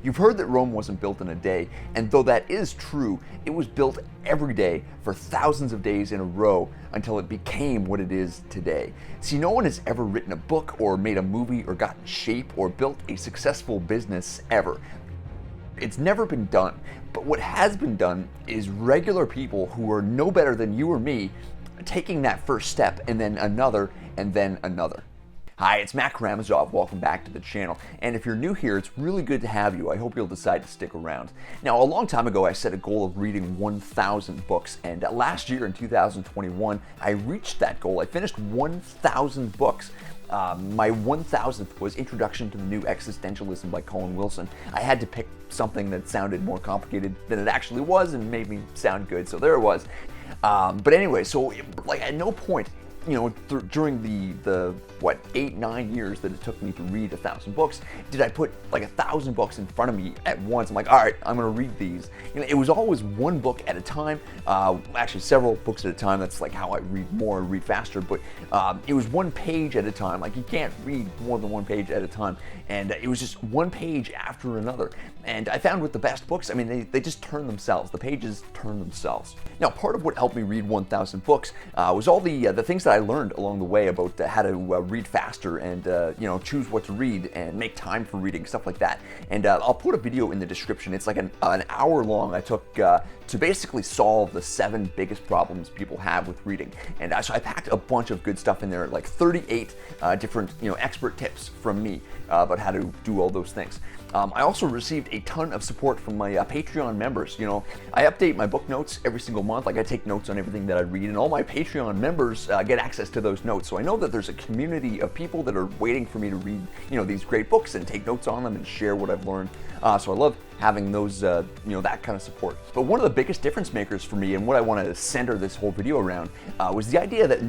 You've heard that Rome wasn't built in a day, and though that is true, it was built every day for thousands of days in a row until it became what it is today. See, no one has ever written a book or made a movie or gotten shape or built a successful business ever. It's never been done, but what has been done is regular people who are no better than you or me taking that first step and then another and then another. Hi, it's Matt Karamazov. Welcome back to the channel. And if you're new here, it's really good to have you. I hope you'll decide to stick around. Now, a long time ago, I set a goal of reading 1,000 books. And last year in 2021, I reached that goal. I finished 1,000 books. My 1,000th was Introduction to the New Existentialism by Colin Wilson. I had to pick something that sounded more complicated than it actually was and made me sound good, so there it was. But anyway, so like at no point, during the 8-9 years that it took me to read 1,000 books, did I put like 1,000 books in front of me at once. I'm like, all right, I'm gonna read these. It was always one book at a time, actually several books at a time. That's like how I read more, read faster, but it was one page at a time. Like you can't read more than one page at a time. And it was just one page after another. And I found with the best books, I mean, they just turn themselves. The pages turn themselves. Now, part of what helped me read 1,000 books was all the things that I learned along the way about how to read faster and choose what to read and make time for reading, stuff like that. And I'll put a video in the description. It's like an hour long. I took to basically solve the 7 biggest problems people have with reading. And so I packed a bunch of good stuff in there, like 38 different expert tips from me about how to do all those things. I also received a ton of support from my Patreon members. I update my book notes every single month. Like I take notes on everything that I read, and all my Patreon members get access to those notes. So I know that there's a community of people that are waiting for me to read, these great books and take notes on them and share what I've learned. So I love having those, that kind of support. But one of the biggest difference makers for me, and what I want to center this whole video around, was the idea that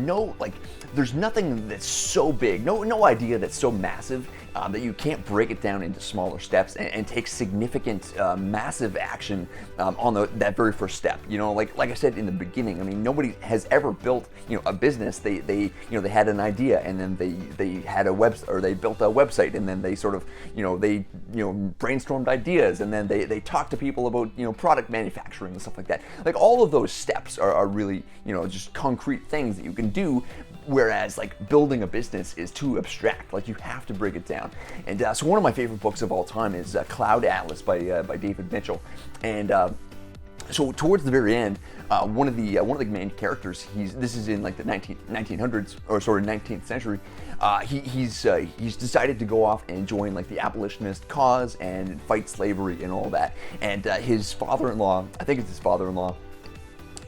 there's nothing that's so big, no idea that's so massive that you can't break it down into smaller steps and take significant, massive action on that very first step. Like I said in the beginning, I mean, nobody has ever built, a business. They had an idea, and then they had a they built a website, and then they sort of, they brainstormed ideas, and then they talked to people about, product manufacturing and stuff like that. Like all of those steps are really, just concrete things that you can do. Whereas like building a business is too abstract. Like you have to break it down. And so one of my favorite books of all time is Cloud Atlas by David Mitchell. And so towards the very end, one of the main characters, this is in like the 1900s, or sort of 19th century. He's decided to go off and join like the abolitionist cause and fight slavery and all that. And his father-in-law, I think it's his father-in-law,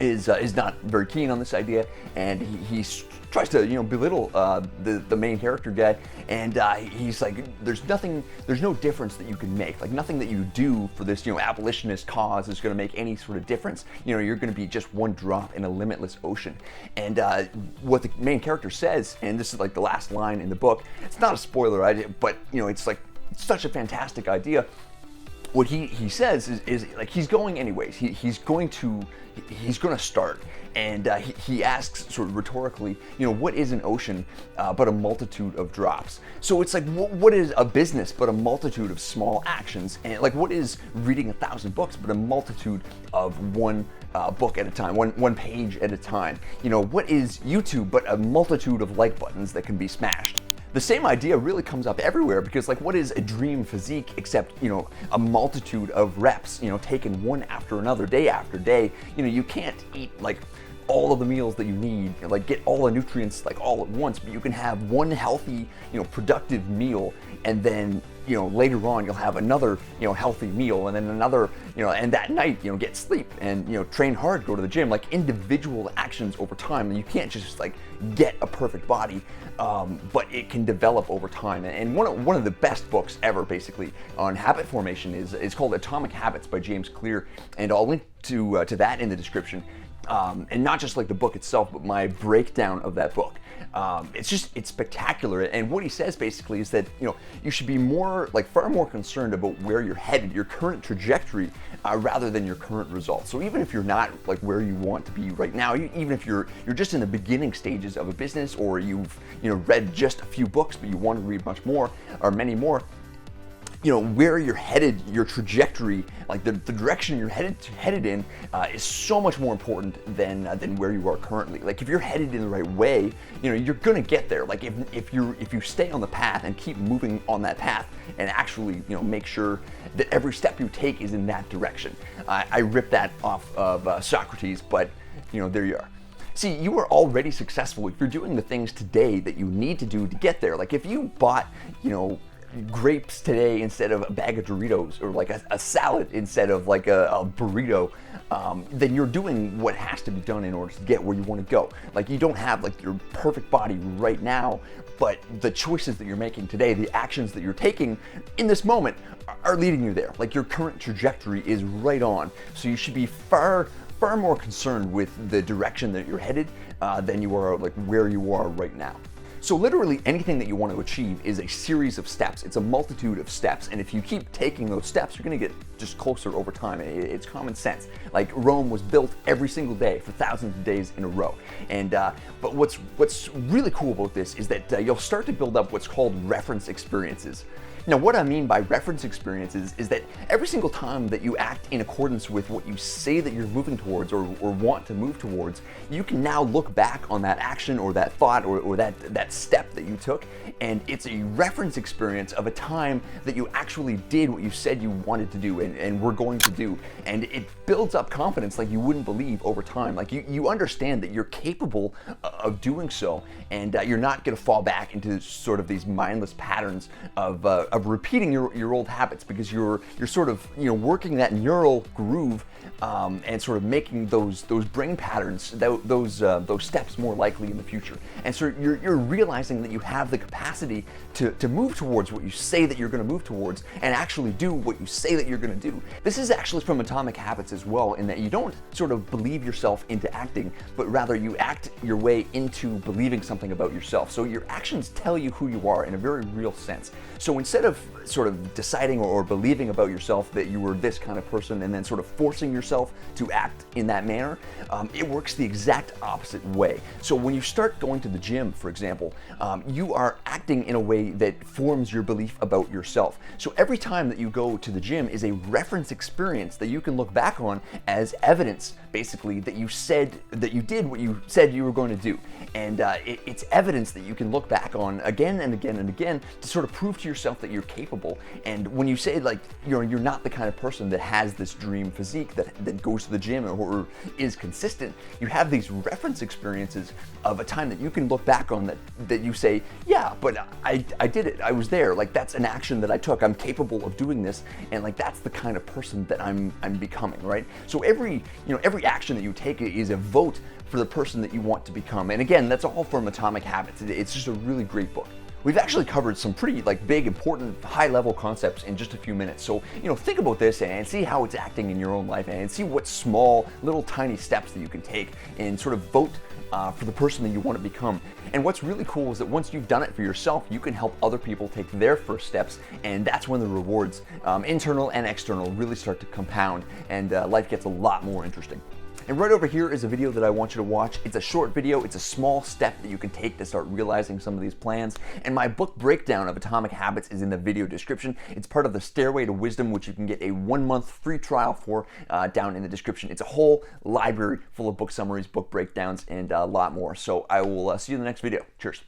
is not very keen on this idea, and he tries to belittle the main character guy, and he's like, there's no difference that you can make, like nothing that you do for this abolitionist cause is going to make any sort of difference. You're going to be just one drop in a limitless ocean. And what the main character says, and this is like the last line in the book, it's not a spoiler idea, but it's like such a fantastic idea. What he says is like he's going anyways. He's going to start, and he asks sort of rhetorically, what is an ocean but a multitude of drops? So it's like, what is a business but a multitude of small actions? And like, what is reading 1,000 books but a multitude of one book at a time, one page at a time? What is YouTube but a multitude of like buttons that can be smashed? The same idea really comes up everywhere, because like, what is a dream physique except, a multitude of reps, taken one after another, day after day. You can't eat like all of the meals that you need, like get all the nutrients like all at once, but you can have one healthy, productive meal, and then later on you'll have another healthy meal, and then another, and that night get sleep and train hard, go to the gym. Like individual actions over time, and you can't just like get a perfect body, but it can develop over time. And one of the best books ever basically on habit formation is called Atomic Habits by James Clear, and I'll link to that in the description. And not just like the book itself, but my breakdown of that book. It's spectacular. And what he says basically is that, you should be far more concerned about where you're headed, your current trajectory, rather than your current results. So even if you're not like where you want to be right now, even if you're just in the beginning stages of a business, or you've, read just a few books, but you want to read much more or many more, where you're headed, your trajectory, like the direction you're headed in, is so much more important than where you are currently. Like if you're headed in the right way, you're gonna get there. Like if you stay on the path and keep moving on that path and actually make sure that every step you take is in that direction. I ripped that off of Socrates, but there you are. See, you are already successful if you're doing the things today that you need to do to get there. Like if you bought grapes today instead of a bag of Doritos, or like a salad instead of like a burrito, then you're doing what has to be done in order to get where you want to go. Like you don't have like your perfect body right now, but the choices that you're making today, the actions that you're taking in this moment are leading you there. Like your current trajectory is right on. So you should be far more concerned with the direction that you're headed than you are like where you are right now. So literally anything that you want to achieve is a series of steps. It's a multitude of steps. And if you keep taking those steps, you're going to get just closer over time. It's common sense. Like Rome was built every single day for thousands of days in a row. And but what's really cool about this is that you'll start to build up what's called reference experiences. Now, what I mean by reference experiences is that every single time that you act in accordance with what you say that you're moving towards or want to move towards, you can now look back on that action or that thought or that step that you took, and it's a reference experience of a time that you actually did what you said you wanted to do and were going to do. And it builds up confidence like you wouldn't believe over time. Like you understand that you're capable of doing so, and you're not going to fall back into sort of these mindless patterns of repeating your old habits, because you're sort of working that neural groove and sort of making those brain patterns, those steps more likely in the future. And so you're realizing that you have the capacity to move towards what you say that you're going to move towards and actually do what you say that you're going to do. This is actually from Atomic Habits as well, in that you don't sort of believe yourself into acting, but rather you act your way into believing something about yourself. So your actions tell you who you are in a very real sense. So instead of sort of deciding or believing about yourself that you were this kind of person and then sort of forcing yourself to act in that manner, it works the exact opposite way. So when you start going to the gym, for example, you are acting in a way that forms your belief about yourself. So every time that you go to the gym is a reference experience that you can look back on as evidence, basically, that you did what you said you were going to do. And it's evidence that you can look back on again and again and again to sort of prove to yourself that you're capable. And when you say like you're not the kind of person that has this dream physique that goes to the gym or is consistent, you have these reference experiences of a time that you can look back on that you say, yeah, but I did it. I was there. Like that's an action that I took. I'm capable of doing this, and like that's the kind of person that I'm becoming, right? So every action that you take is a vote for the person that you want to become. And again, that's all from Atomic Habits. It's just a really great book. We've actually covered some pretty big, important, high-level concepts in just a few minutes. So, think about this and see how it's acting in your own life, and see what small, little, tiny steps that you can take and sort of vote for the person that you want to become. And what's really cool is that once you've done it for yourself, you can help other people take their first steps, and that's when the rewards, internal and external, really start to compound, and life gets a lot more interesting. And right over here is a video that I want you to watch. It's a short video. It's a small step that you can take to start realizing some of these plans. And my book breakdown of Atomic Habits is in the video description. It's part of the Stairway to Wisdom, which you can get a 1-month free trial for down in the description. It's a whole library full of book summaries, book breakdowns, and a lot more. So I will see you in the next video. Cheers.